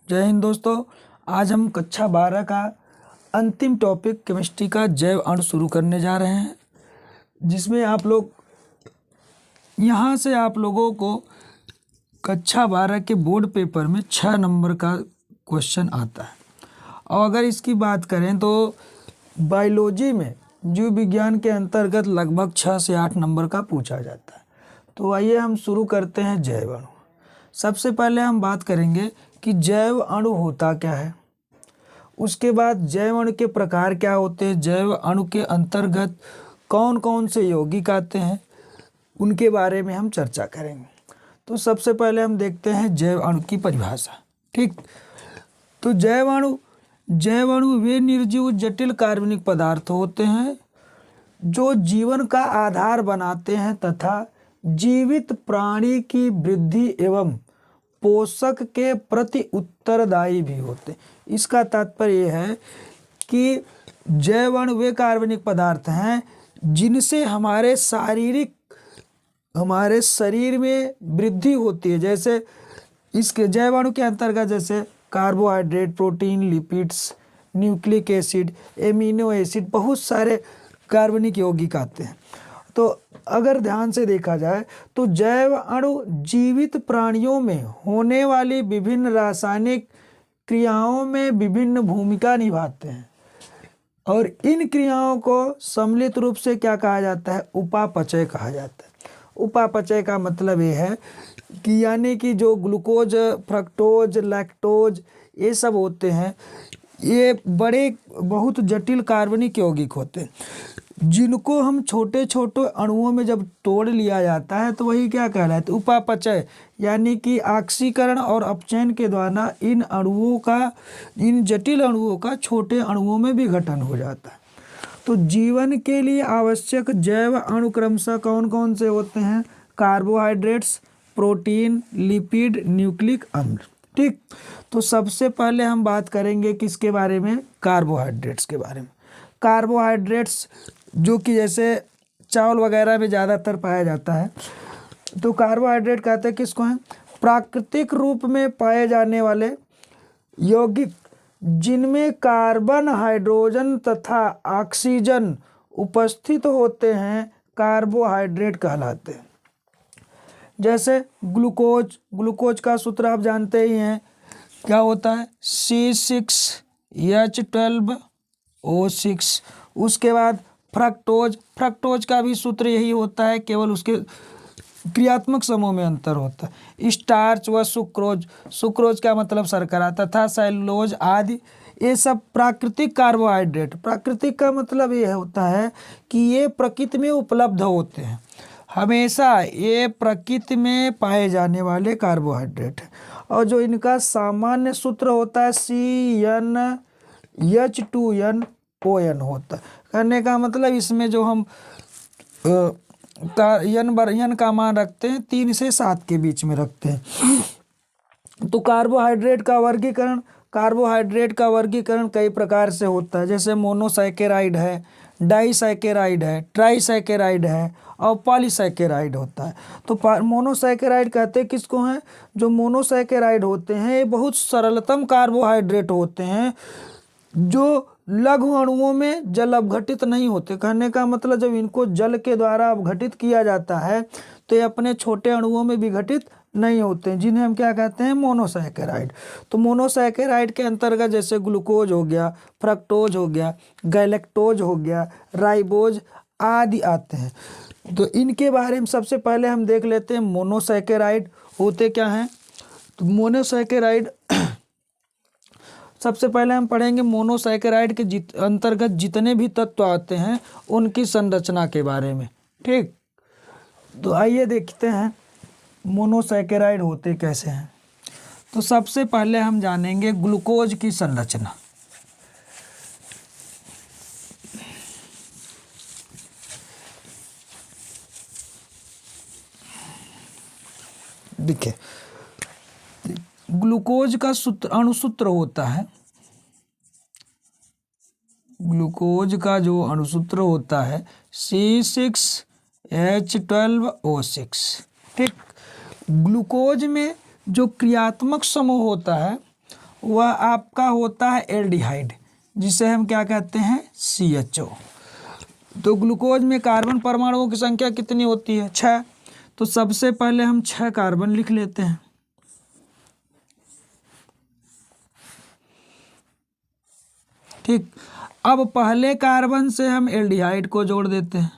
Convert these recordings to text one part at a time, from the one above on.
जय हिंद दोस्तों। आज हम कक्षा 12 का अंतिम टॉपिक केमिस्ट्री का जैव अणु शुरू करने जा रहे हैं, जिसमें आप लोगों को कक्षा 12 के बोर्ड पेपर में 6 नंबर का क्वेश्चन आता है। और अगर इसकी बात करें तो बायोलॉजी में जीव विज्ञान के अंतर्गत लगभग 6 से 8 नंबर का पूछा जाता है। तो आइए हम शुरू करते हैं जैव अणु। सबसे पहले हम बात करेंगे कि जैव अणु होता क्या है, उसके बाद जैव अणु के प्रकार क्या होते हैं, जैव अणु के अंतर्गत कौन कौन से यौगिक आते हैं, उनके बारे में हम चर्चा करेंगे। तो सबसे पहले हम देखते हैं जैव अणु की परिभाषा। ठीक, तो जैव अणु वे निर्जीव जटिल कार्बनिक पदार्थ होते हैं जो जीवन का आधार बनाते हैं तथा जीवित प्राणी की वृद्धि एवं पोषक के प्रति उत्तरदायी भी होते हैं। इसका तात्पर्य यह है कि जैव अणु वे कार्बनिक पदार्थ हैं जिनसे हमारे शरीर में वृद्धि होती है। जैसे इसके जैव अणु के अंतर्गत जैसे carbohydrate, protein, lipids, nucleic acid, amino acid, बहुत सारे कार्बनिक यौगिक आते हैं। तो अगर ध्यान से देखा जाए तो जैव अणु जीवित प्राणियों में होने वाली विभिन्न रासायनिक क्रियाओं में विभिन्न भूमिका निभाते हैं और इन क्रियाओं को सम्मिलित रूप से क्या कहा जाता है, उपापचय कहा जाता है। उपापचय का मतलब ये है कि यानी कि जो ग्लूकोज, फ्रक्टोज, लैक्टोज ये सब होते हैं, ये बहुत जटिल कार्बनिक यौगिक होते हैं जिनको हम छोटे छोटे अणुओं में जब तोड़ लिया जाता है तो वही क्या कहलाता है, उपापचय। यानी कि ऑक्सीकरण और अपचयन के द्वारा इन जटिल अणुओं का छोटे अणुओं में विघटन हो जाता है। तो जीवन के लिए आवश्यक जैव अणु क्रमशः कौन कौन से होते हैं, कार्बोहाइड्रेट्स, प्रोटीन, लिपिड, न्यूक्लिक अम्ल। ठीक, तो सबसे पहले हम बात करेंगे किसके बारे में, कार्बोहाइड्रेट्स के बारे में। कार्बोहाइड्रेट्स जो कि जैसे चावल वगैरह में ज़्यादातर पाया जाता है। तो कार्बोहाइड्रेट कहते हैं किसको हैं, प्राकृतिक रूप में पाए जाने वाले यौगिक जिनमें कार्बन, हाइड्रोजन तथा ऑक्सीजन उपस्थित होते हैं, कार्बोहाइड्रेट कहलाते हैं। जैसे ग्लूकोज का सूत्र आप जानते ही हैं, क्या होता है, C6H12O6। उसके बाद फ्रक्टोज का भी सूत्र यही होता है, केवल उसके क्रियात्मक समूह में अंतर होता है। स्टार्च व सुक्रोज का मतलब शर्करा तथा सेलुलोज आदि, ये सब प्राकृतिक कार्बोहाइड्रेट। प्राकृतिक का मतलब ये होता है कि ये प्रकृति में उपलब्ध होते हैं, हमेशा ये प्रकृति में पाए जाने वाले कार्बोहाइड्रेट हैं। और जो इनका सामान्य सूत्र होता है CnH2nOn होता है। करने का मतलब इसमें जो हम यन का मान रखते हैं 3 से 7 के बीच में रखते हैं। तो कार्बोहाइड्रेट का वर्गीकरण कई प्रकार से होता है। जैसे मोनोसैकेराइड है, डाइसैकेराइड है, ट्राइसैकेराइड है और पॉलीसैकेराइड होता है। तो मोनोसैकेराइड कहते हैं किसको हैं, जो मोनोसैकेराइड होते हैं ये बहुत सरलतम कार्बोहाइड्रेट होते हैं जो लघु अणुओं में जल अपघटित नहीं होते। कहने का मतलब जब इनको जल के द्वारा अपघटित किया जाता है तो ये अपने छोटे अणुओं में विघटित नहीं होते हैं, जिन्हें हम क्या कहते हैं, मोनोसैकेराइड। तो मोनोसैकेराइड के अंतर्गत जैसे ग्लूकोज हो गया, फ्रक्टोज हो गया, गैलेक्टोज हो गया, राइबोज आदि आते हैं। तो इनके बारे में सबसे पहले हम देख लेते हैं मोनोसैकेराइड होते क्या हैं। तो मोनोसैकेराइड सबसे पहले हम पढ़ेंगे मोनोसैकेराइड के अंतर्गत जितने भी तत्व आते हैं उनकी संरचना के बारे में। ठीक, तो आइए देखते हैं मोनोसैकेराइड होते कैसे हैं। तो सबसे पहले हम जानेंगे ग्लूकोज की संरचना। देखिए, ग्लूकोज का अणुसूत्र होता है, ग्लूकोज का जो अणुसूत्र होता है C6H12O6। ठीक, ग्लूकोज में जो क्रियात्मक समूह होता है वह आपका होता है एल्डिहाइड, जिसे हम क्या कहते हैं, CHO। तो ग्लूकोज में कार्बन परमाणुओं की संख्या कितनी होती है, 6। तो सबसे पहले हम 6 कार्बन लिख लेते हैं। ठीक, अब पहले कार्बन से हम एल्डिहाइड को जोड़ देते हैं,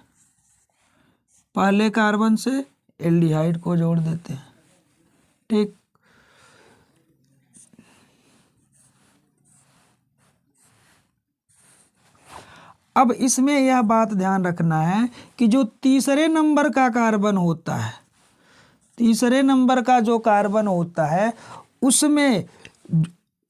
पहले कार्बन से एल्डिहाइड को जोड़ देते हैं। ठीक, अब इसमें यह बात ध्यान रखना है कि जो तीसरे नंबर का कार्बन होता है, तीसरे नंबर का जो कार्बन होता है उसमें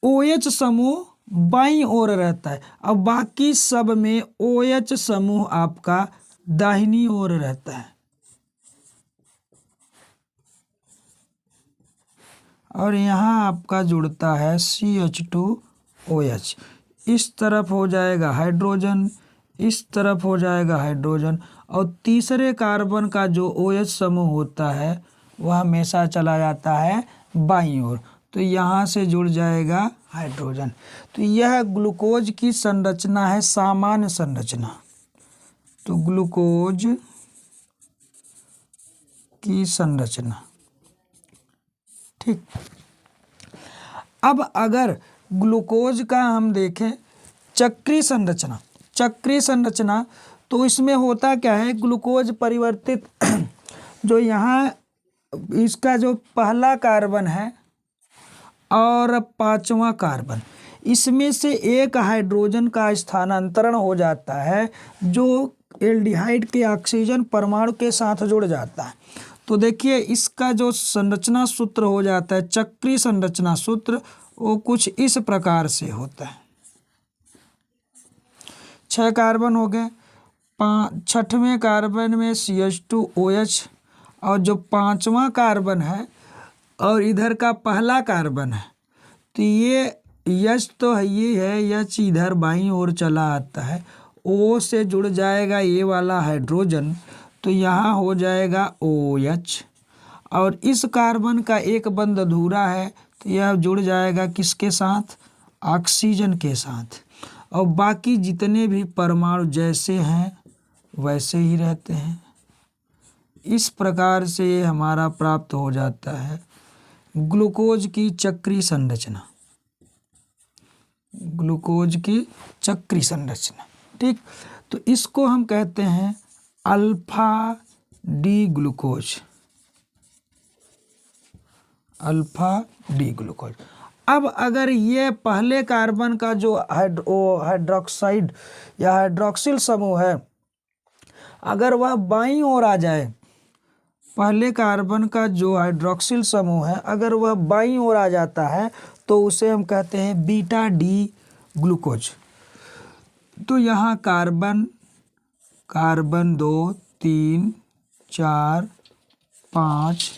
OH समूह बाईं ओर रहता है, अब बाकी सब में OH समूह आपका दाहिनी ओर रहता है। और यहाँ आपका जुड़ता है CH2OH। इस तरफ हो जाएगा हाइड्रोजन, इस तरफ हो जाएगा हाइड्रोजन, और तीसरे कार्बन का जो OH समूह होता है वह हमेशा चला जाता है बाईं ओर, तो यहाँ से जुड़ जाएगा हाइड्रोजन। तो यह ग्लूकोज की संरचना है, सामान्य संरचना। तो ग्लूकोज की संरचना। ठीक, अब अगर ग्लूकोज का हम देखें चक्रीय संरचना, चक्रीय संरचना, तो इसमें होता क्या है, ग्लूकोज परिवर्तित जो यहाँ इसका जो पहला कार्बन है और 5वां कार्बन, इसमें से एक हाइड्रोजन का स्थानांतरण हो जाता है जो एल्डिहाइड के ऑक्सीजन परमाणु के साथ जुड़ जाता है। तो देखिए इसका जो संरचना सूत्र हो जाता है, चक्रीय संरचना सूत्र, वो कुछ इस प्रकार से होता है। 6 कार्बन हो गए, 6वें कार्बन में CH2OH, और जो 5वां कार्बन है और इधर का पहला कार्बन है, तो ये H तो है, ये है H इधर बाईं ओर चला आता है, O से जुड़ जाएगा ये वाला हाइड्रोजन, तो यहाँ हो जाएगा OH, और इस कार्बन का एक बंध अधूरा है, तो यह जुड़ जाएगा किसके साथ, ऑक्सीजन के साथ, और बाकी जितने भी परमाणु जैसे हैं वैसे ही रहते हैं। इस प्रकार से ये हमारा प्राप्त हो जाता है ग्लूकोज की चक्रीय संरचना, ग्लूकोज की चक्रीय संरचना। ठीक, तो इसको हम कहते हैं alpha D glucose, alpha D glucose. अब अगर ये पहले कार्बन का जो हाइड्रोक्साइड या हाइड्रोक्सिल समूह है, अगर वह बाईं ओर आ जाए, पहले कार्बन का जो हाइड्रोक्सिल समूह है अगर वह बाईं ओर आ जाता है तो उसे हम कहते हैं बीटा डी ग्लूकोज। तो यहाँ कार्बन, कार्बन 2, 3, 4, 5,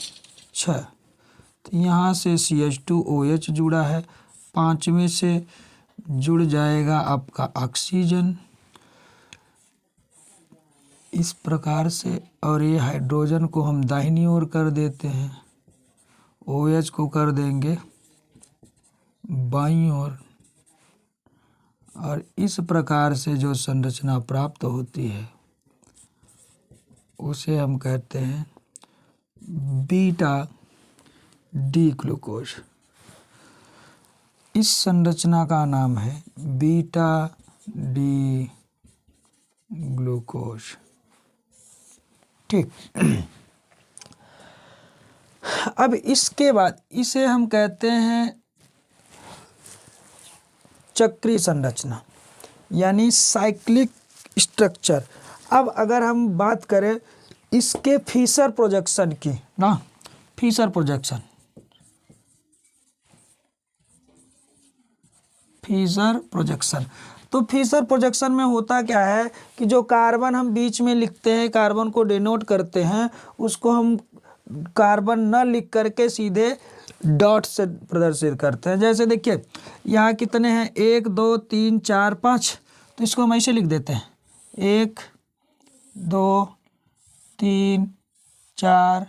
6, तो यहाँ से CH2OH जुड़ा है, 5वें से जुड़ जाएगा आपका ऑक्सीजन इस प्रकार से, और ये हाइड्रोजन को हम दाहिनी ओर कर देते हैं, OH को कर देंगे बाईं ओर, और इस प्रकार से जो संरचना प्राप्त होती है उसे हम कहते हैं बीटा डी ग्लूकोज। इस संरचना का नाम है बीटा डी ग्लूकोज। ठीक, अब इसके बाद इसे हम कहते हैं चक्रीय संरचना यानी साइक्लिक स्ट्रक्चर। अब अगर हम बात करें इसके फिशर प्रोजेक्शन की ना, फिशर प्रोजेक्शन, फिशर प्रोजेक्शन, तो फिशर प्रोजेक्शन में होता क्या है कि जो कार्बन हम बीच में लिखते हैं, कार्बन को डिनोट करते हैं, उसको हम कार्बन न लिख करके सीधे डॉट से प्रदर्शित करते हैं। जैसे देखिए यहाँ कितने हैं, 1 2 3 4 5, तो इसको हम ऐसे लिख देते हैं 1 2 3 4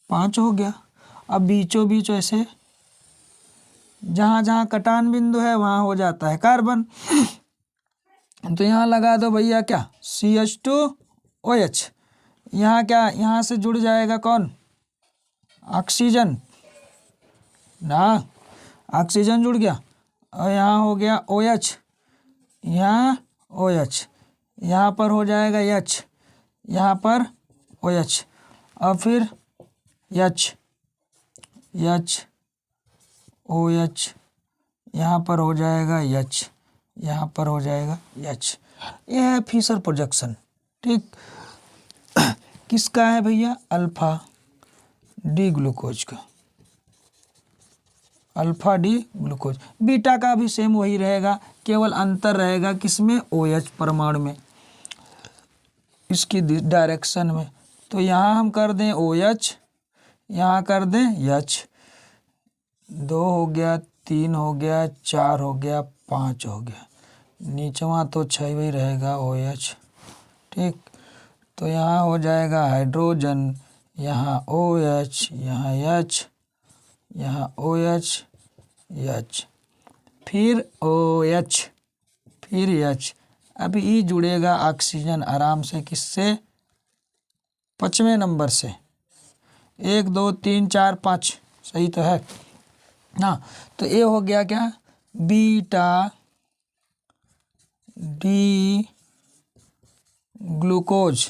5 हो गया। अब बीचों बीच ऐसे जहाँ जहाँ कटान बिंदु है वहाँ हो जाता है कार्बन। तो यहाँ लगा दो भैया क्या, CH2OH। यहाँ क्या, यहाँ से जुड़ जाएगा कौन, ऑक्सीजन ना, ऑक्सीजन जुड़ गया। और यहाँ हो गया OH, यहाँ OH, यहाँ पर हो जाएगा H, यहाँ पर OH, और फिर H OH, यहाँ पर हो जाएगा H, यहाँ पर हो जाएगा H। यह है फिशर प्रोजेक्शन। ठीक, किसका है भैया, अल्फा डी ग्लूकोज का, अल्फा डी ग्लूकोज। बीटा का भी सेम वही रहेगा, केवल अंतर रहेगा किसमें, OH परमाणु में, इसकी डायरेक्शन में। तो यहाँ हम कर दें OH, यहाँ कर दें H, 2 हो गया, 3 हो गया, 4 हो गया, 5 हो गया, नीचवा तो 6 ही रहेगा OH। ठीक, तो यहाँ हो जाएगा हाइड्रोजन, यहाँ OH, यहाँ H, यहाँ OH H, फिर OH, फिर H। अभी ई जुड़ेगा ऑक्सीजन आराम से, किससे, 5वें नंबर से, 1 2 3 4 5, सही तो है ना। तो ये हो गया क्या, बीटा डी ग्लूकोज।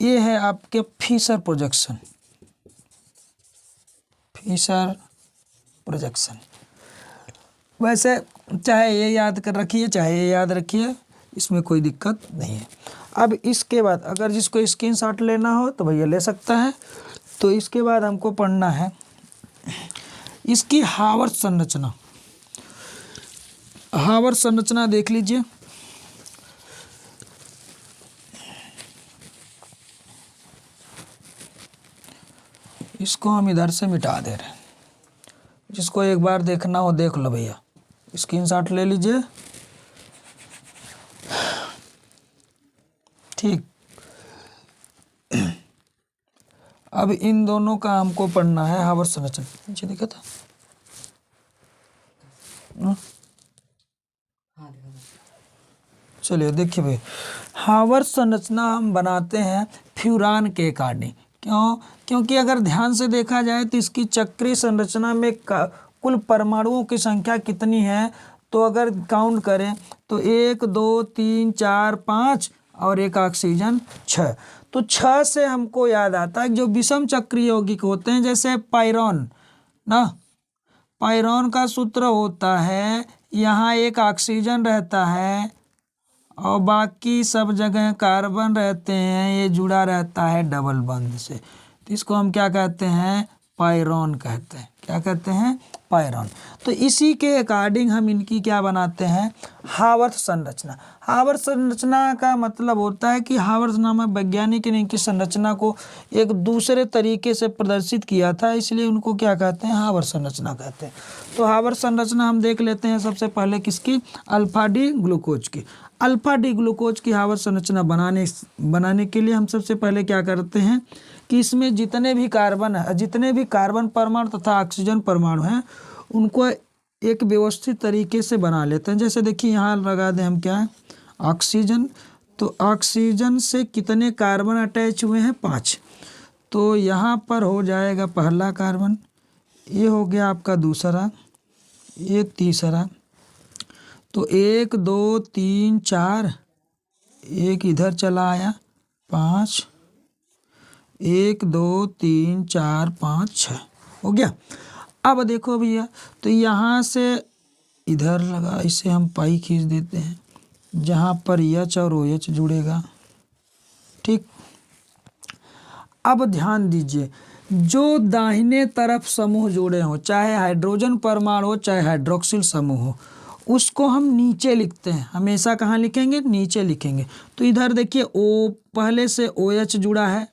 ये है आपके फिशर प्रोजेक्शन, फिशर प्रोजेक्शन। वैसे चाहे ये याद कर रखिए, चाहे ये याद रखिए, इसमें कोई दिक्कत नहीं है। अब इसके बाद अगर जिसको स्क्रीनशॉट लेना हो तो भैया ले सकता है। तो इसके बाद हमको पढ़ना है इसकी हावर्थ संरचना। हावर्थ संरचना देख लीजिए। इसको हम इधर से मिटा दे रहे हैं, जिसको एक बार देखना हो देख लो भैया, स्क्रीनशॉट ले लीजिए। ठीक, अब इन दोनों का हमको पढ़ना है हावर्थ संरचना। नीचे दिखा था, चलिए देखिए भाई, हावर्थ संरचना हम बनाते हैं फ्यूरान के अकॉर्डिंग। क्योंकि अगर ध्यान से देखा जाए तो इसकी चक्रीय संरचना में कुल परमाणुओं की संख्या कितनी है, तो अगर काउंट करें तो 1 2 3 4 5 और एक ऑक्सीजन 6। तो 6 से हमको याद आता है जो विषम चक्रीय यौगिक होते हैं, जैसे पायरॉन ना, पायरॉन का सूत्र होता है, यहाँ एक ऑक्सीजन रहता है और बाकी सब जगह कार्बन रहते हैं, ये जुड़ा रहता है डबल बंध से। तो इसको हम क्या कहते हैं, पायरॉन कहते हैं। क्या कहते हैं, पायरॉन। तो इसी के अकॉर्डिंग हम इनकी क्या बनाते हैं, हावर्थ संरचना। हावर्थ संरचना का मतलब होता है कि हावर्थ नामक वैज्ञानिक ने इनकी संरचना को एक दूसरे तरीके से प्रदर्शित किया था, इसलिए उनको क्या कहते हैं, हावर्थ संरचना कहते हैं। तो हावर्थ संरचना हम देख लेते हैं सबसे पहले किसकी, अल्फा डी ग्लूकोज की। अल्फा डी ग्लूकोज की हावर्थ संरचना बनाने के लिए हम सबसे पहले क्या करते हैं कि इसमें जितने भी कार्बन परमाणु तथा ऑक्सीजन परमाणु हैं उनको एक व्यवस्थित तरीके से बना लेते हैं। जैसे देखिए यहाँ लगा दें हम क्या है, ऑक्सीजन। तो ऑक्सीजन से कितने कार्बन अटैच हुए हैं, 5। तो यहाँ पर हो जाएगा पहला कार्बन, ये हो गया आपका दूसरा, ये तीसरा। तो 1 2 3 4, एक इधर चला आया 5, 1 2 3 4 5 6 हो गया। अब देखो भैया, तो यहाँ से इधर लगा, इसे हम पाई खींच देते हैं, जहाँ पर H और OH जुड़ेगा। ठीक, अब ध्यान दीजिए, जो दाहिने तरफ समूह जुड़े हों, चाहे हाइड्रोजन परमाणु हो चाहे हाइड्रोक्सिल समूह हो, उसको हम नीचे लिखते हैं। हमेशा कहाँ लिखेंगे, नीचे लिखेंगे। तो इधर देखिए O पहले से OH जुड़ा है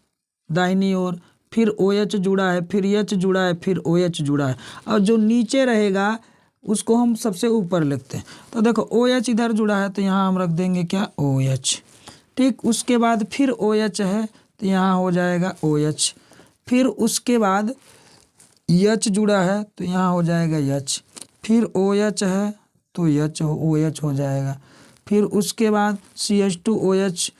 दाहिनी ओर, फिर OH जुड़ा है, फिर H जुड़ा है, फिर OH जुड़ा है, और जो नीचे रहेगा उसको हम सबसे ऊपर लिखते हैं। तो देखो OH इधर जुड़ा है तो यहाँ हम रख देंगे क्या, OH। ठीक, उसके बाद फिर OH है तो यहाँ हो जाएगा OH। फिर उसके बाद एच जुड़ा है तो यहाँ हो जाएगा एच, फिर ओ एच है तो एच ओ एच हो जाएगा, फिर उसके बाद CH2OH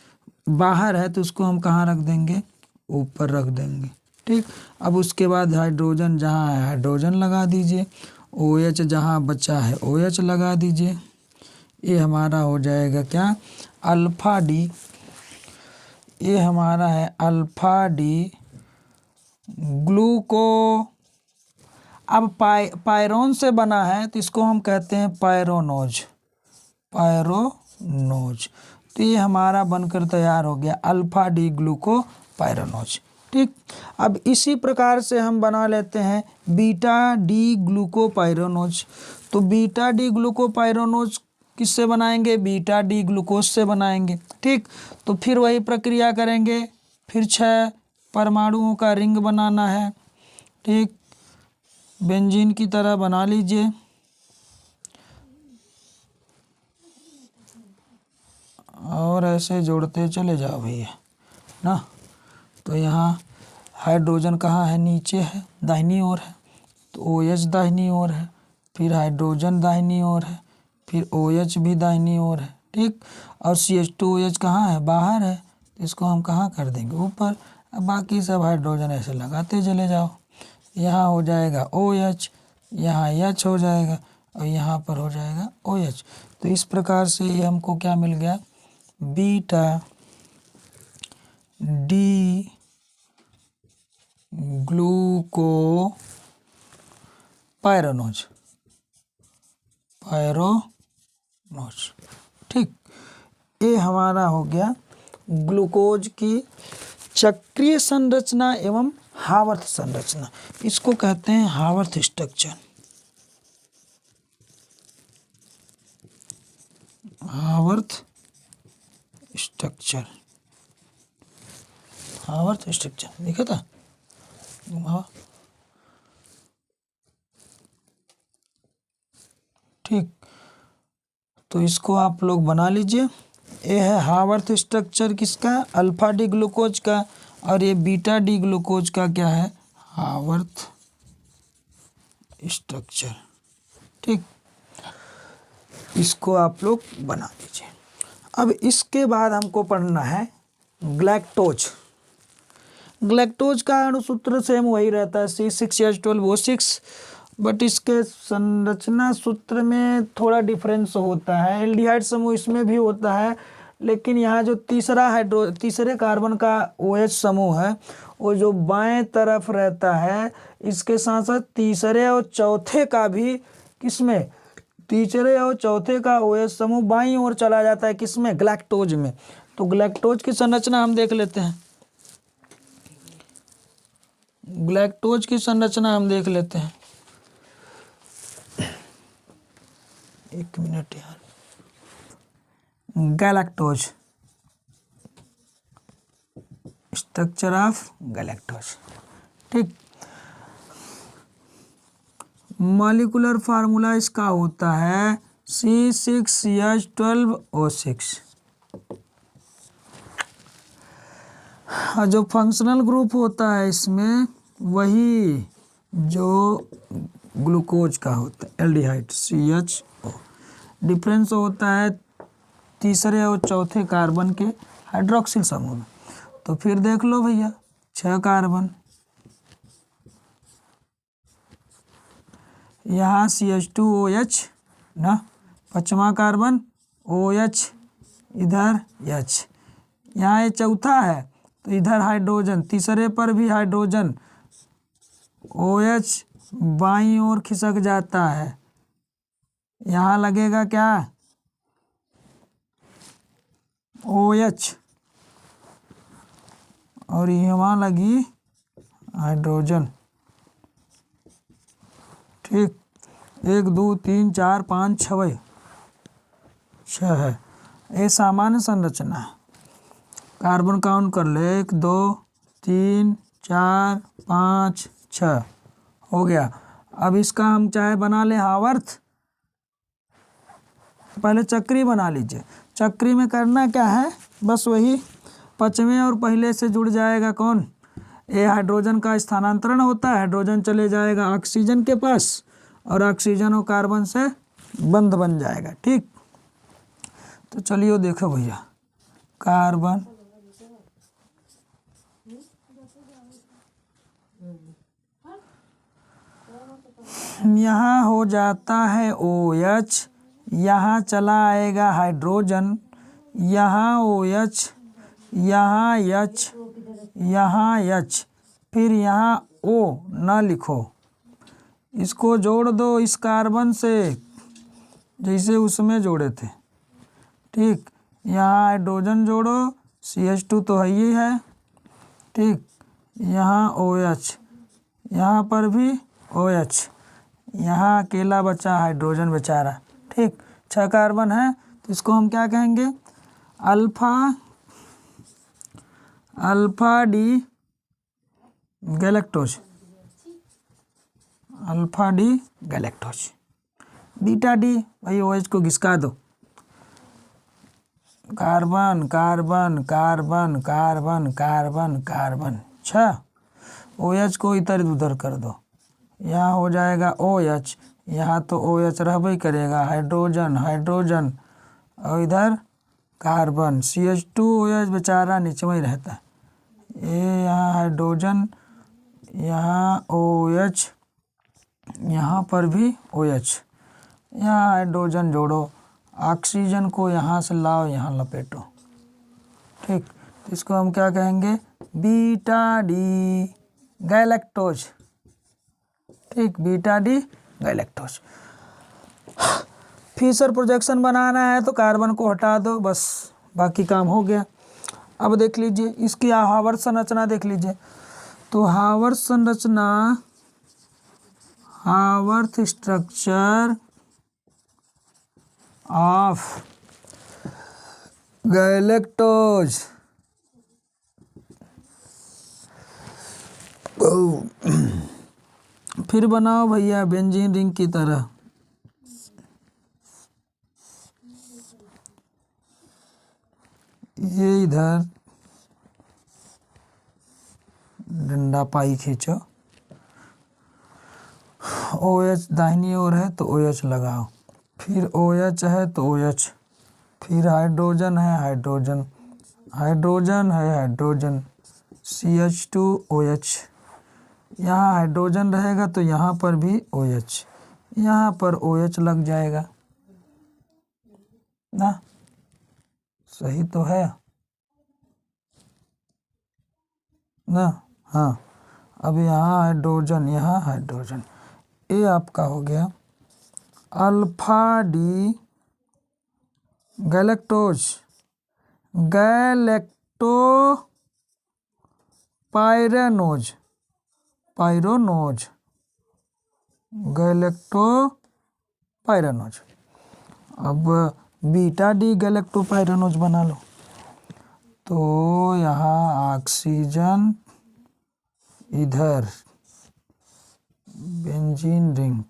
बाहर है तो उसको हम कहाँ रख देंगे, ऊपर रख देंगे। ठीक, अब उसके बाद हाइड्रोजन जहाँ है हाइड्रोजन लगा दीजिए, OH जहाँ बचा है OH लगा दीजिए। ये हमारा हो जाएगा क्या, अल्फा डी। ये हमारा है अल्फा डी ग्लूको। अब पायरोन से बना है तो इसको हम कहते हैं पायरोनोज, पायरोनोज। तो ये हमारा बनकर तैयार हो गया अल्फा डी ग्लूको पायरोनोज। ठीक, अब इसी प्रकार से हम बना लेते हैं बीटा डी ग्लूको पायरोनोज। तो बीटा डी ग्लूको पायरोनोज किससे बनाएंगे, बीटा डी ग्लूकोज से बनाएंगे। ठीक, तो फिर वही प्रक्रिया करेंगे, फिर 6 परमाणुओं का रिंग बनाना है। ठीक, बेंजीन की तरह बना लीजिए। और ऐसे जोड़ते चले जाओ भैया ना। तो यहाँ हाइड्रोजन कहाँ है, नीचे है, दाहिनी ओर है, तो OH दाहिनी ओर है, फिर हाइड्रोजन दाहिनी ओर है, फिर OH भी दाहिनी ओर है। ठीक, और CH2OH कहाँ है, बाहर है, तो इसको हम कहाँ कर देंगे, ऊपर। अब बाकी सब हाइड्रोजन ऐसे लगाते चले जाओ। यहाँ हो जाएगा OH, यहाँ H हो जाएगा और यहाँ पर हो जाएगा OH। तो इस प्रकार से ये हमको क्या मिल गया, बीटा डी ग्लूको पायरोनोज, पायरोनोज। ठीक, ये हमारा हो गया ग्लूकोज की चक्रीय संरचना एवं हावर्थ संरचना। इसको कहते हैं Haworth structure, Haworth structure, Haworth structure देखा था। ठीक, तो इसको आप लोग बना लीजिए। ये है हावर्थ स्ट्रक्चर किसका, अल्फा डी ग्लूकोज का, और ये बीटा डी ग्लूकोज का क्या है, हावर्थ स्ट्रक्चर। ठीक, इसको आप लोग बना लीजिए। अब इसके बाद हमको पढ़ना है ग्लैक्टोज। ग्लैक्टोज का अणुसूत्र सेम वही रहता है C6H12O6, बट इसके संरचना सूत्र में थोड़ा डिफरेंस होता है। एल्डिहाइड समूह इसमें भी होता है, लेकिन यहाँ जो तीसरे कार्बन का OH समूह है वो जो बाएं तरफ रहता है, इसके साथ साथ तीसरे और चौथे का भी, किसमें, तीसरे और चौथे का OH समूह बाईं ओर चला जाता है, किसमें, ग्लैक्टोज में। तो ग्लैक्टोज की संरचना हम देख लेते हैं। ग्लैक्टोज की संरचना हम देख लेते हैं। एक मिनट यार, गैलेक्टोज, स्ट्रक्चर ऑफ गैलेक्टोज। ठीक, मॉलिक्यूलर फार्मूला इसका होता है C6H12O6। और जो फंक्शनल ग्रुप होता है इसमें वही जो ग्लूकोज का होता है, एल्डिहाइड CHO। डिफरेंस होता है तीसरे और चौथे कार्बन के हाइड्रोक्सिल समूह में। तो फिर देख लो भैया, 6 कार्बन, यहाँ CH2OH ना, 5वां कार्बन OH, इधर H, यहाँ ये चौथा है तो इधर हाइड्रोजन, तीसरे पर भी हाइड्रोजन, OH बाईं ओर खिसक जाता है, यहाँ लगेगा क्या, OH, और यहाँ लगी हाइड्रोजन। ठीक, 1 2 3 4 5 6 है। ये सामान्य संरचना है। कार्बन काउंट कर ले, 1 2 3 4 5 6 हो गया। अब इसका हम चाहे बना ले हावर्थ, पहले चक्री बना लीजिए। चक्री में करना क्या है, बस वही 5वें और पहले से जुड़ जाएगा कौन, ये हाइड्रोजन का स्थानांतरण होता है, हाइड्रोजन चले जाएगा ऑक्सीजन के पास और ऑक्सीजन और कार्बन से बंध बन जाएगा। ठीक, तो चलिए देखो भैया, कार्बन यहाँ हो जाता है OH, यहाँ चला आएगा हाइड्रोजन, यहाँ OH, यहाँ H, यहाँ H, फिर यहाँ O ना लिखो, इसको जोड़ दो इस कार्बन से जैसे उसमें जोड़े थे। ठीक, यहाँ हाइड्रोजन जोड़ो, CH2 तो है ही है। ठीक, यहाँ OH, यहाँ पर भी OH, यहाँ अकेला बचा हाइड्रोजन बेचारा। ठीक, 6 कार्बन है, तो इसको हम क्या कहेंगे, alpha D galactose, alpha D galactose. Beta D भाई OH को घिसका दो, carbon carbon carbon carbon carbon carbon 6, OH को इधर उधर कर दो, यहाँ हो जाएगा OH, यहाँ तो OH रहबे करेगा, हाइड्रोजन हाइड्रोजन और इधर कार्बन CH2, OH बेचारा नीचे में ही रहता है। ये यहाँ हाइड्रोजन, यहाँ OH, यहाँ पर भी OH, यहाँ हाइड्रोजन जोड़ो, ऑक्सीजन को यहाँ से लाओ, यहाँ लपेटो। ठीक, इसको हम क्या कहेंगे, बीटा डी गैलेक्टोज। ठीक, beta D galactose. Fischer projection बनाना है तो कार्बन को हटा दो, बस बाकी काम हो गया। अब देख लीजिए इसकी हावर्थ संरचना देख लीजिए, तो हावर्थ संरचना, हावर्थ स्ट्रक्चर ऑफ गैलेक्टोज। फिर बनाओ भैया बेंजीन रिंग की तरह, ये इधर डंडा पाई खींचो, OH दाहिनी ओर है तो OH लगाओ, फिर OH है तो OH, फिर हाइड्रोजन है हाइड्रोजन, हाइड्रोजन है हाइड्रोजन, CH2 OH, यहाँ हाइड्रोजन रहेगा तो यहाँ पर भी OH, यहाँ पर OH लग जाएगा ना, सही तो है ना। हाँ, अब यहाँ हाइड्रोजन, यहाँ हाइड्रोजन, ये आपका हो गया alpha D galactose, galactopyranose, pyranose, galactopyranose. अब बीटा डी गैलेक्टो पायरेनोज बना लो, तो यहाँ ऑक्सीजन, इधर बेंजीन रिंग,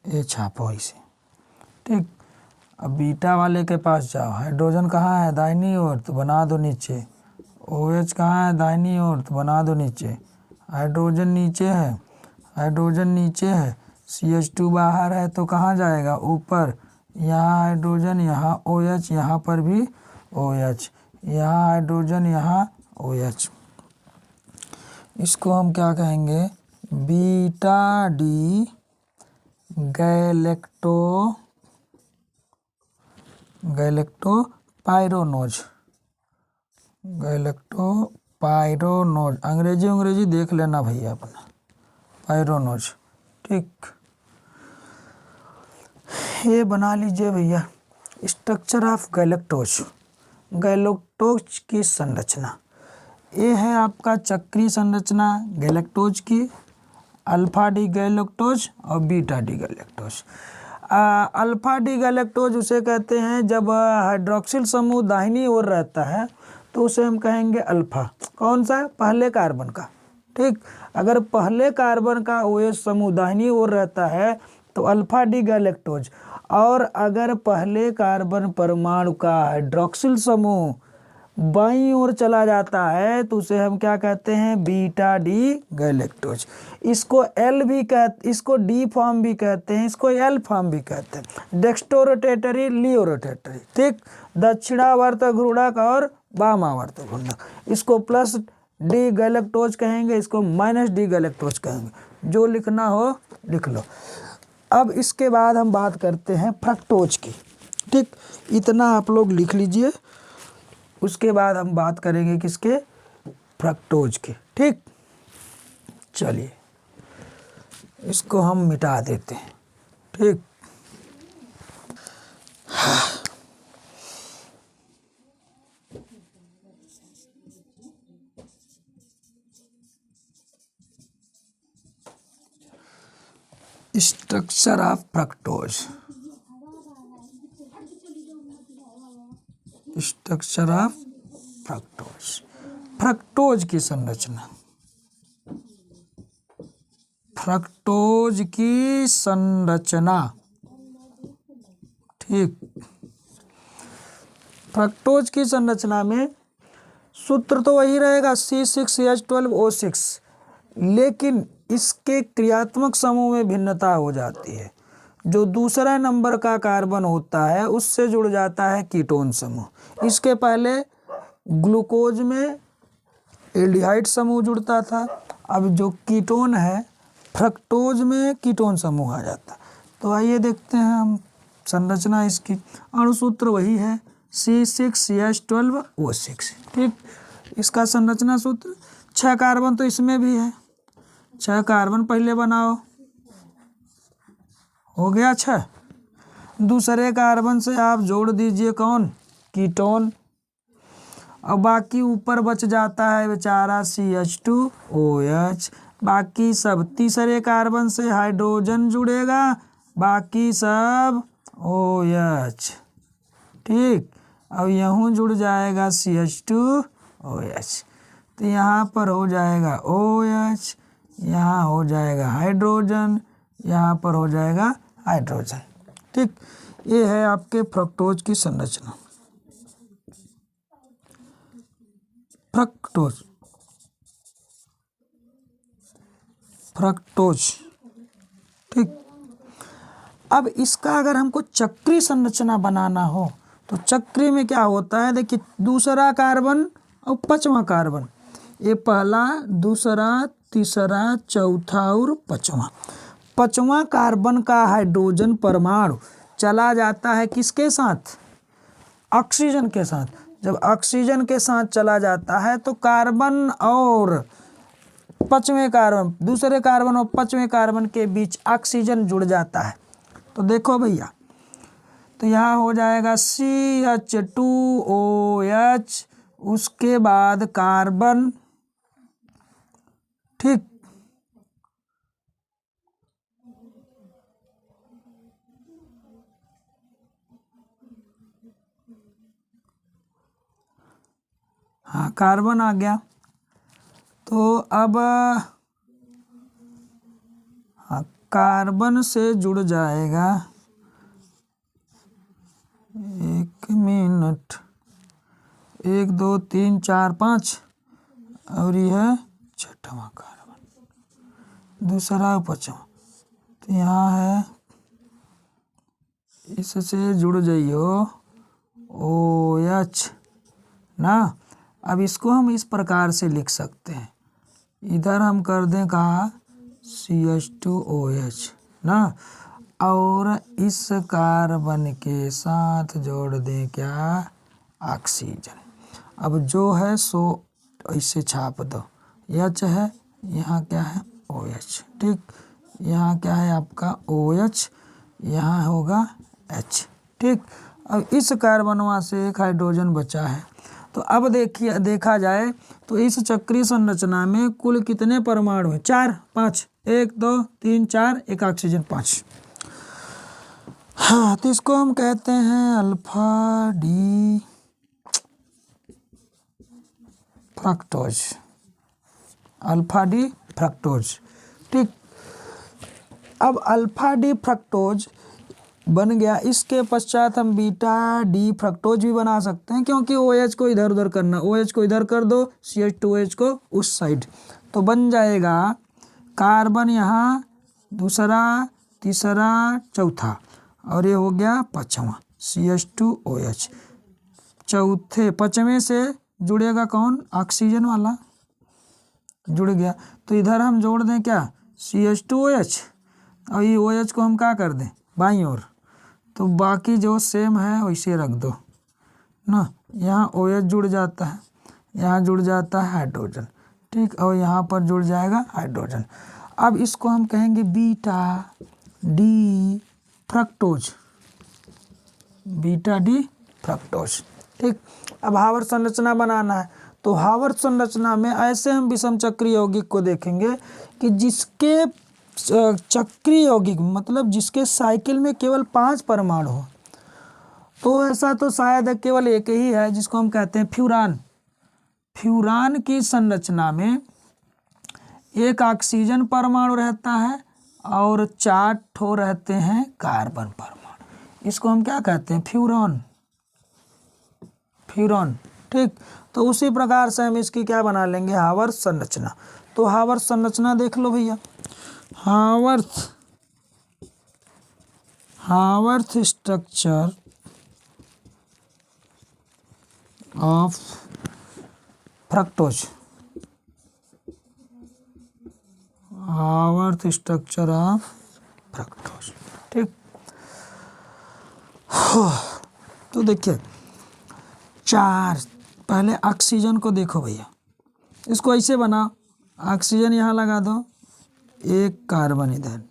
ये छापो इसे। ठीक, अब बीटा वाले के पास जाओ, हाइड्रोजन कहाँ है, दाहिनी ओर, तो बना दो नीचे, OH कहाँ है, दाहिनी ओर, तो बना दो नीचे, हाइड्रोजन नीचे है, हाइड्रोजन नीचे है, CH2 बाहर है तो कहाँ जाएगा, ऊपर, यहाँ हाइड्रोजन, यहाँ OH, यहाँ पर भी OH, यहाँ हाइड्रोजन, यहाँ OH। इसको हम क्या कहेंगे, बीटा डी गैलेक्टो, गैलेक्टो पायरोनोज, गैलेक्टो पायरोनोज, अंग्रेजी देख लेना भैया अपना, पायरोनोज। ठीक, ये बना लीजिए भैया स्ट्रक्चर ऑफ गैलेक्टोज, गैलेक्टोज की संरचना। ये है आपका चक्रीय संरचना गैलेक्टोज की, अल्फा डी गैलेक्टोज और beta D galactose. Alpha D galactose उसे कहते हैं जब हाइड्रोक्सिल समूह दाहिनी ओर रहता है तो उसे हम कहेंगे अल्फा। कौन सा, पहले कार्बन का। ठीक, अगर पहले कार्बन का OH समूह दाहिनी ओर रहता है तो अल्फा डी गैलेक्टोज, और अगर पहले कार्बन परमाणु का हाइड्रोक्सिल समूह बाईं ओर चला जाता है तो उसे हम क्या कहते हैं, बीटा डी गैलेक्टोज। इसको इसको डी फॉर्म भी कहते हैं, इसको एल फॉर्म भी कहते हैं। डेक्स्टोरोटेटरी, लियोरोटेटरी, ठीक, दक्षिणावर्त घूर्णक और वामावर्त घूर्णक। इसको प्लस डी गैलेक्टोज कहेंगे, इसको माइनस डी गैलेक्टोज कहेंगे। जो लिखना हो लिख लो। अब इसके बाद हम बात करते हैं फ्रक्टोज की, ठीक, इतना आप लोग लिख लीजिए। उसके बाद हम बात करेंगे किसके, फ्रक्टोज के, ठीक। चलिए इसको हम मिटा देते हैं, ठीक। Structure of fructose, structure of fructose, fructose की संरचना, फ्रक्टोज की संरचना, ठीक। फ्रक्टोज की संरचना में सूत्र तो वही रहेगा C6H12O6, लेकिन इसके क्रियात्मक समूह में भिन्नता हो जाती है। जो दूसरा नंबर का कार्बन होता है उससे जुड़ जाता है कीटोन समूह। इसके पहले ग्लूकोज में एल्डिहाइड समूह जुड़ता था, अब जो कीटोन है फ्रक्टोज में कीटोन समूह आ जाता। तो आइए देखते हैं हम संरचना इसकी। अणुसूत्र वही है C6H12O6, ठीक। इसका संरचना सूत्र 6 कार्बन तो इसमें भी है, 6 कार्बन पहले बनाओ, हो गया 6। दूसरे कार्बन से आप जोड़ दीजिए कौन, कीटोन। और बाकी ऊपर बच जाता है बेचारा CH2OH। बाकी सब तीसरे कार्बन से हाइड्रोजन जुड़ेगा, बाकी सब OH, ठीक। अब यहाँ जुड़ जाएगा CH2OH, तो यहाँ पर हो जाएगा OH, यहाँ हो जाएगा हाइड्रोजन, यहाँ पर हो जाएगा हाइड्रोजन, ठीक। ये है आपके फ्रक्टोज की संरचना। फ्रक्टोज, फ्रक्टोज, ठीक। अब इसका अगर हमको चक्री संरचना बनाना हो तो चक्री में क्या होता है, देखिए दूसरा कार्बन और 5वां कार्बन, ये पहला, दूसरा, तीसरा, चौथा और 5वां। 5वां कार्बन का हाइड्रोजन परमाणु चला जाता है किसके साथ, ऑक्सीजन के साथ। जब ऑक्सीजन के साथ चला जाता है तो कार्बन और 5वें कार्बन, दूसरे कार्बन और 5वें कार्बन के बीच ऑक्सीजन जुड़ जाता है। तो देखो भैया, तो यहाँ हो जाएगा CH2OH, उसके बाद कार्बन, ठीक। हाँ कार्बन आ गया। तो अब हाँ कार्बन से जुड़ जाएगा, 1 मिनट, 1 2 3 4 5, और यह 6वां कार्बन, दूसरा 5वां। तो यहाँ है, इससे जुड़ जाइयो OH ना। अब इसको हम इस प्रकार से लिख सकते हैं, इधर हम कर दें कहा CH2OH ना, और इस कार्बन के साथ जोड़ दें क्या, ऑक्सीजन। अब जो है सो ऐसे छाप दो, H है, यहाँ क्या है OH, ठीक। यहाँ क्या है आपका OH, यहाँ होगा H, ठीक। अब इस कार्बनवा से एक हाइड्रोजन बचा है। तो अब देखिए, देखा जाए तो इस चक्रीय संरचना में कुल कितने परमाणु हैं, 4 5, 1 2 3 4, एक ऑक्सीजन 5। हाँ, तो इसको हम कहते हैं alpha D fructose, alpha D fructose, ठीक। अब अल्फा डी फ्रक्टोज बन गया। इसके पश्चात हम बीटा डी फ्रक्टोज भी बना सकते हैं, क्योंकि OH को इधर उधर करना, OH को इधर कर दो, CH2OH को उस साइड, तो बन जाएगा कार्बन यहाँ दूसरा, तीसरा, चौथा, और ये हो गया पाँचवा CH2OH। चौथे पाँचवें से जुड़ेगा कौन, ऑक्सीजन वाला जुड़ गया, तो इधर हम जोड़ दें क्या CH2OH, और ये OH को हम क्या कर दें बाईं ओर, तो बाकी जो सेम है वैसे रख दो ना। यहाँ OH जुड़ जाता है, यहाँ जुड़ जाता है हाइड्रोजन, ठीक, और यहाँ पर जुड़ जाएगा हाइड्रोजन। अब इसको हम कहेंगे beta D fructose, beta D fructose, ठीक। अब हावर संरचना बनाना है, तो हावर संरचना में ऐसे हम विषम चक्रीय यौगिक को देखेंगे कि जिसके चक्रीय यौगिक मतलब जिसके साइकिल में केवल 5 परमाणु हो, तो ऐसा तो शायद केवल एक ही है जिसको हम कहते हैं फ्यूरान। फ्यूरान की संरचना में एक ऑक्सीजन परमाणु रहता है और 4 ठो रहते हैं कार्बन परमाणु, इसको हम क्या कहते हैं फ्यूरॉन, फ्यूरॉन, ठीक। तो उसी प्रकार से हम इसकी क्या बना लेंगे हावर संरचना। तो हावर संरचना देख लो भैया, Haworth structure of fructose, Haworth structure of fructose, ठीक। तो देखिए 4, पहले ऑक्सीजन को देखो भैया, इसको ऐसे बना, ऑक्सीजन यहाँ लगा दो, एक कार्बन इधर,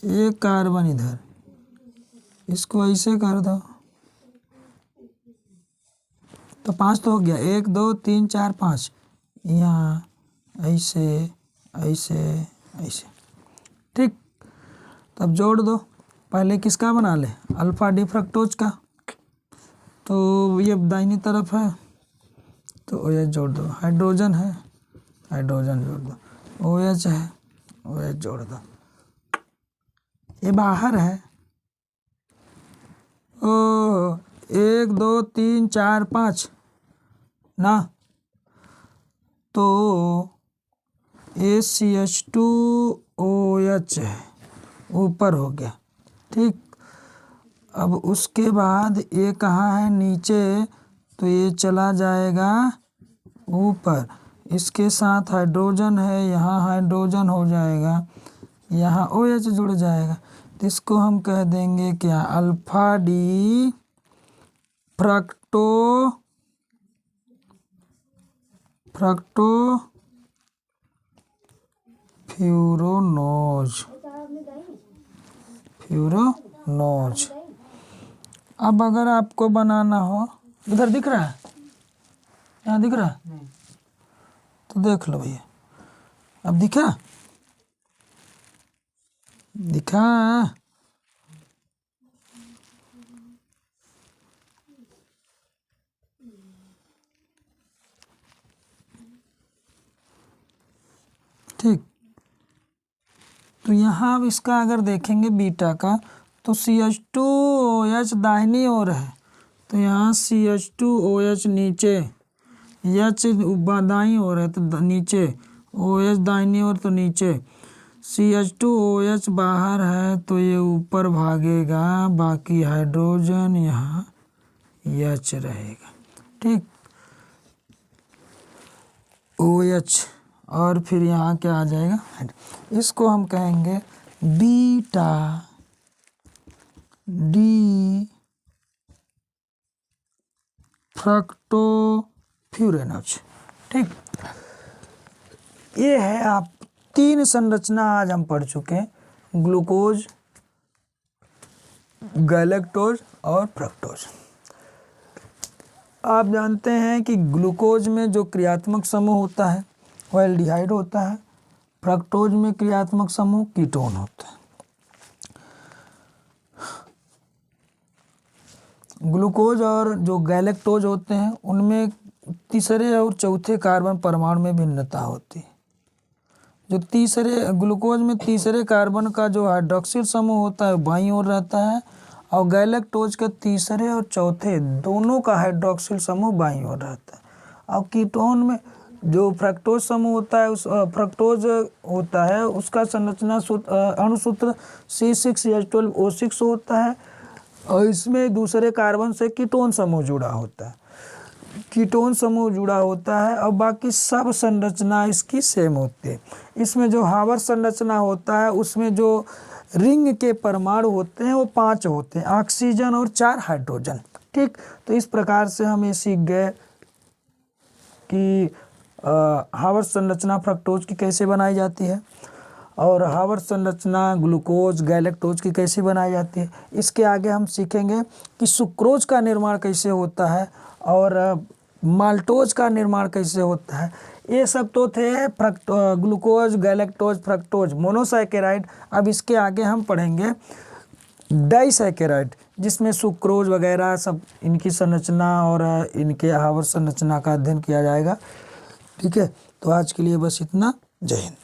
एक कार्बन इधर, इसको ऐसे कर दो, तो 5 तो हो गया, 1 2 3 4 5, यहाँ ऐसे ऐसे ऐसे, ठीक। तब जोड़ दो, पहले किसका बना ले अल्फा डी फ्रक्टोज का, तो ये दाहिनी तरफ है तो OH जोड़ दो, हाइड्रोजन है हाइड्रोजन जोड़ दो, OH है OH जोड़ दो, ये बाहर है, ओ 1 2 3 4 5 ना, तो ACH2OH है ऊपर हो गया, ठीक। अब उसके बाद ये कहाँ है नीचे, तो ये चला जाएगा ऊपर, इसके साथ हाइड्रोजन है, यहाँ हाइड्रोजन हो जाएगा, यहाँ OH जुड़ जाएगा, तो इसको हम कह देंगे क्या अल्फा डी फ्यूरोनोज। अब अगर आपको बनाना हो, इधर दिख रहा है, यहाँ दिख रहा है, तो देख लो भैया, अब दिखा दिखा, ठीक। तो यहाँ अब इसका अगर देखेंगे बीटा का, तो CH2OH दाहिनी ओर है, तो यहाँ CH2OH नीचे, H दाईं ओर है तो नीचे, OH दाहिनी ओर तो नीचे, CH2OH बाहर है तो ये ऊपर भागेगा, बाकी हाइड्रोजन यहाँ H रहेगा, ठीक। OH और फिर यहाँ क्या आ जाएगा, इसको हम कहेंगे बीटा डी फ्रक्टोफ्यूरेनोज, ठीक। ये है आप 3 संरचना आज हम पढ़ चुके हैं, ग्लूकोज, गैलेक्टोज और फ्रक्टोज। आप जानते हैं कि ग्लूकोज में जो क्रियात्मक समूह होता है वो एल्डिहाइड होता है, फ्रक्टोज में क्रियात्मक समूह कीटोन होता है। ग्लूकोज और जो गैलेक्टोज होते हैं उनमें तीसरे और चौथे कार्बन परमाणु में भिन्नता होती है, जो तीसरे ग्लूकोज में तीसरे कार्बन का जो हाइड्रोक्सिल समूह होता है बाईं ओर रहता है, और गैलेक्टोज के तीसरे और चौथे दोनों का हाइड्रोक्सिल समूह बाईं ओर रहता है। और कीटोन में जो फ्रक्टोज समूह होता है, उस फ्रक्टोज होता है उसका संरचना अणुसूत्र C6H12O6 होता है, और इसमें दूसरे कार्बन से कीटोन समूह जुड़ा होता है, कीटोन समूह जुड़ा होता है, और बाकी सब संरचना इसकी सेम होती है। इसमें जो हावर संरचना होता है उसमें जो रिंग के परमाणु होते हैं वो 5 होते हैं, ऑक्सीजन और 4 हाइड्रोजन। ठीक, तो इस प्रकार से हम ये सीख गए कि हावर संरचना फ्रक्टोज की कैसे बनाई जाती है, और हावर संरचना ग्लूकोज गैलेक्टोज की कैसे बनाई जाती है। इसके आगे हम सीखेंगे कि सुक्रोज का निर्माण कैसे होता है और माल्टोज का निर्माण कैसे होता है। ये सब तो थे ग्लूकोज गैलेक्टोज फ्रक्टोज मोनोसैकेराइड। अब इसके आगे हम पढ़ेंगे डाइसैकेराइड, जिसमें सुक्रोज वगैरह सब इनकी संरचना और इनके हावर संरचना का अध्ययन किया जाएगा। ठीक है, तो आज के लिए बस इतना। जय हिंद।